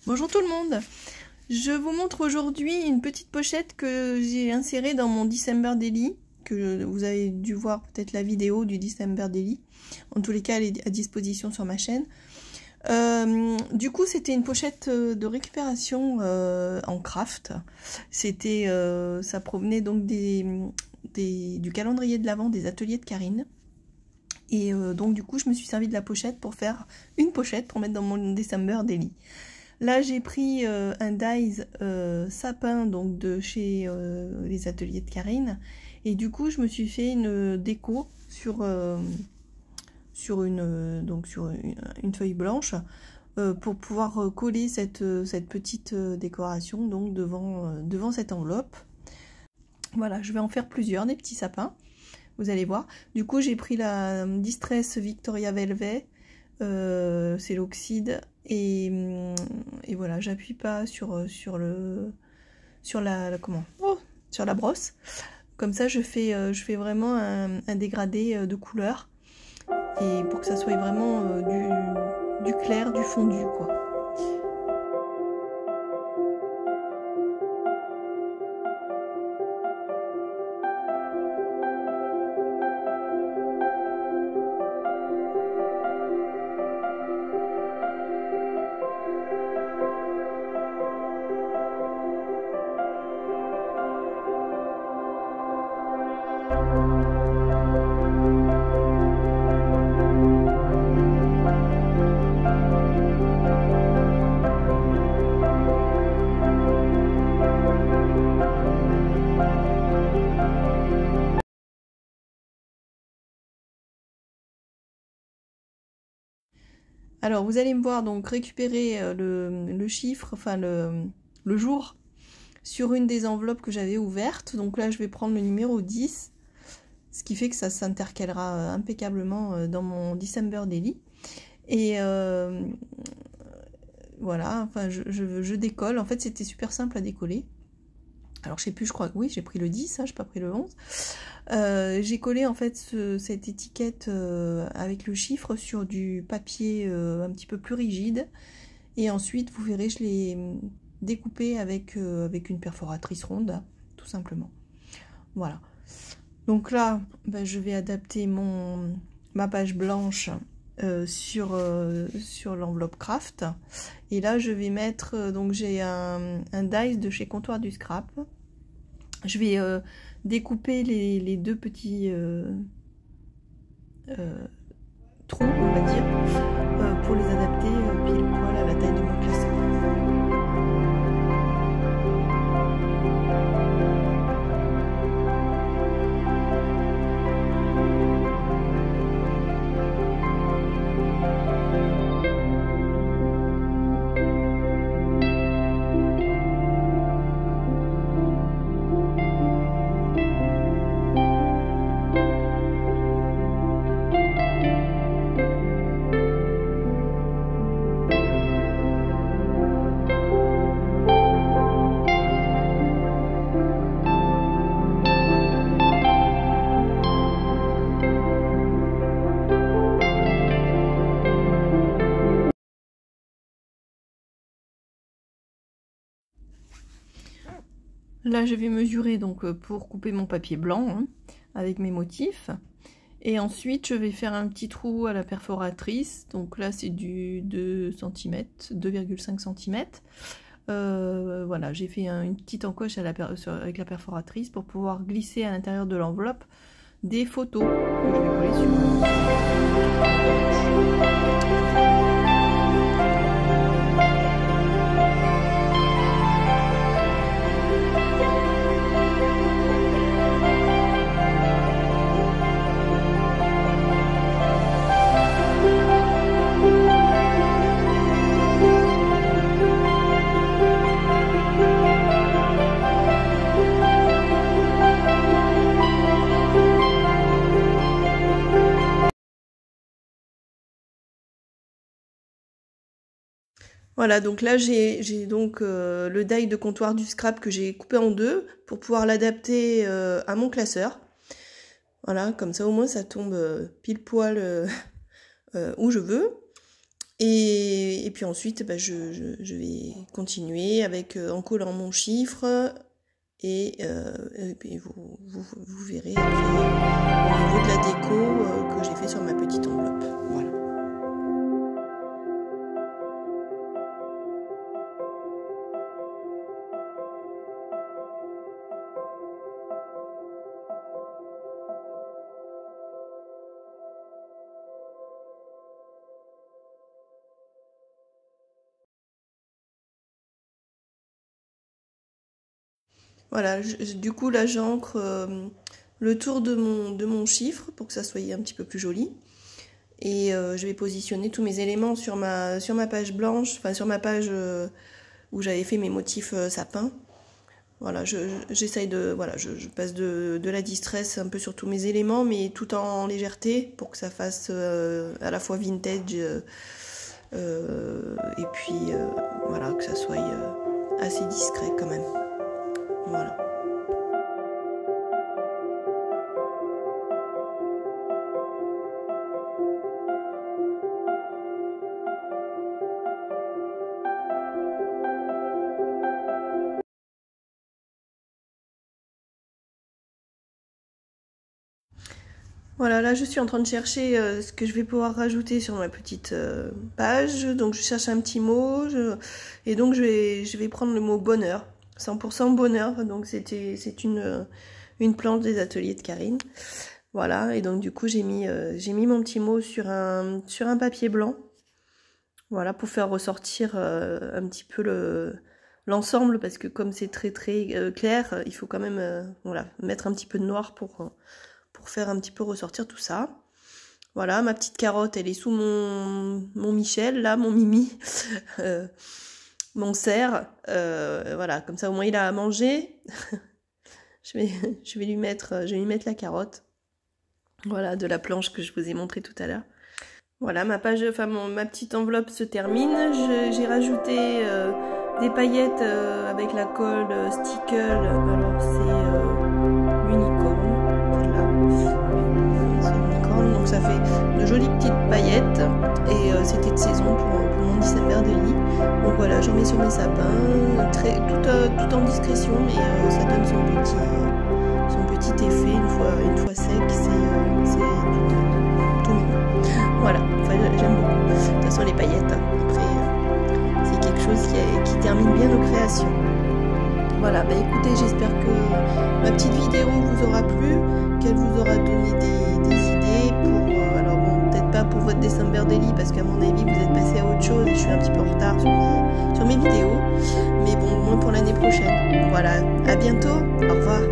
Bonjour tout le monde. Je vous montre aujourd'hui une petite pochette que j'ai insérée dans mon December Daily, que vous avez dû voir peut-être la vidéo du December Daily. En tous les cas, elle est à disposition sur ma chaîne. Du coup, c'était une pochette de récupération en craft. Ça provenait donc du calendrier de l'Avent des ateliers de Karine. Et donc du coup, je me suis servi de la pochette pour faire une pochette pour mettre dans mon December Daily. Là, j'ai pris un dies sapin donc de chez les ateliers de Karine. Et du coup, je me suis fait une déco sur une feuille blanche pour pouvoir coller cette petite décoration donc devant cette enveloppe. Voilà, je vais en faire plusieurs, des petits sapins. Vous allez voir. Du coup, j'ai pris la Distress Victoria Velvet. C'est l'oxyde et voilà, j'appuie pas sur la brosse, comme ça je fais vraiment un dégradé de couleur, et pour que ça soit vraiment du clair, du fondu quoi. Alors vous allez me voir donc récupérer le chiffre, enfin le jour sur une des enveloppes que j'avais ouvertes. Donc là je vais prendre le numéro 10, ce qui fait que ça s'intercalera impeccablement dans mon December Daily. Et voilà, enfin je décolle. En fait c'était super simple à décoller. Alors je sais plus, je crois que oui, j'ai pris le 10, hein, j'ai pas pris le 11. J'ai collé en fait cette étiquette avec le chiffre sur du papier un petit peu plus rigide. Et ensuite, vous verrez, je l'ai découpé avec une perforatrice ronde, tout simplement. Voilà. Donc là, ben, je vais adapter ma page blanche sur l'enveloppe craft. Et là, je vais mettre, donc j'ai un dies de chez Comptoir du Scrap. Je vais découper les deux petits trous, on va dire, pour les adapter pile poil à la taille de mon classeur. Là, je vais mesurer donc pour couper mon papier blanc hein, avec mes motifs. Et ensuite, je vais faire un petit trou à la perforatrice. Donc là, c'est du 2 cm, 2,5 cm. Voilà, j'ai fait une petite encoche avec la perforatrice pour pouvoir glisser à l'intérieur de l'enveloppe des photos que je vais coller sur. Voilà, donc là j'ai donc le die de Comptoir du Scrap que j'ai coupé en deux pour pouvoir l'adapter à mon classeur. Voilà, comme ça au moins ça tombe pile poil où je veux. Et puis ensuite, bah, je vais continuer avec en collant mon chiffre et puis vous verrez après au niveau de la déco que j'ai fait sur ma petite enveloppe. Voilà. Voilà, du coup là j'encre le tour de mon chiffre pour que ça soit un petit peu plus joli. Et je vais positionner tous mes éléments sur ma page blanche, enfin sur ma page où j'avais fait mes motifs sapin. Voilà, j'essaye de, voilà, je passe de la distress un peu sur tous mes éléments, mais tout en légèreté pour que ça fasse à la fois vintage et puis voilà, que ça soit assez discret quand même. Voilà. Voilà, là je suis en train de chercher ce que je vais pouvoir rajouter sur ma petite page. Donc je cherche un petit mot et donc je vais prendre le mot bonheur. 100% bonheur, donc c'est une planche des ateliers de Karine. Voilà, et donc du coup j'ai mis mon petit mot sur un papier blanc. Voilà, pour faire ressortir un petit peu l'ensemble, parce que comme c'est très clair, il faut quand même voilà, mettre un petit peu de noir pour faire un petit peu ressortir tout ça. Voilà, ma petite carotte, elle est sous mon Michel, là, mon Mimi, mon cerf. Voilà, comme ça au moins il a à manger. je vais lui mettre la carotte. Voilà, de la planche que je vous ai montré tout à l'heure. Voilà, ma petite enveloppe se termine. J'ai rajouté des paillettes avec la colle Stickle. Alors c'est l'unicorne. Donc ça fait de jolies petites paillettes et c'était de saison pour mon December Daily. Donc voilà, j'en mets sur mes sapins, tout en discrétion, mais ça donne son petit effet une fois sec, c'est tout mignon. Voilà, enfin, j'aime beaucoup. De toute façon les paillettes, après c'est quelque chose qui termine bien nos créations. Voilà, bah écoutez, j'espère que ma petite vidéo vous aura plu, qu'elle vous aura donné des idées pour, alors bon, peut-être pas pour votre December Daily, parce qu'à mon avis, vous êtes passé à autre chose et je suis un petit peu en retard sur mes vidéos, mais bon, au moins pour l'année prochaine. Voilà, à bientôt, au revoir.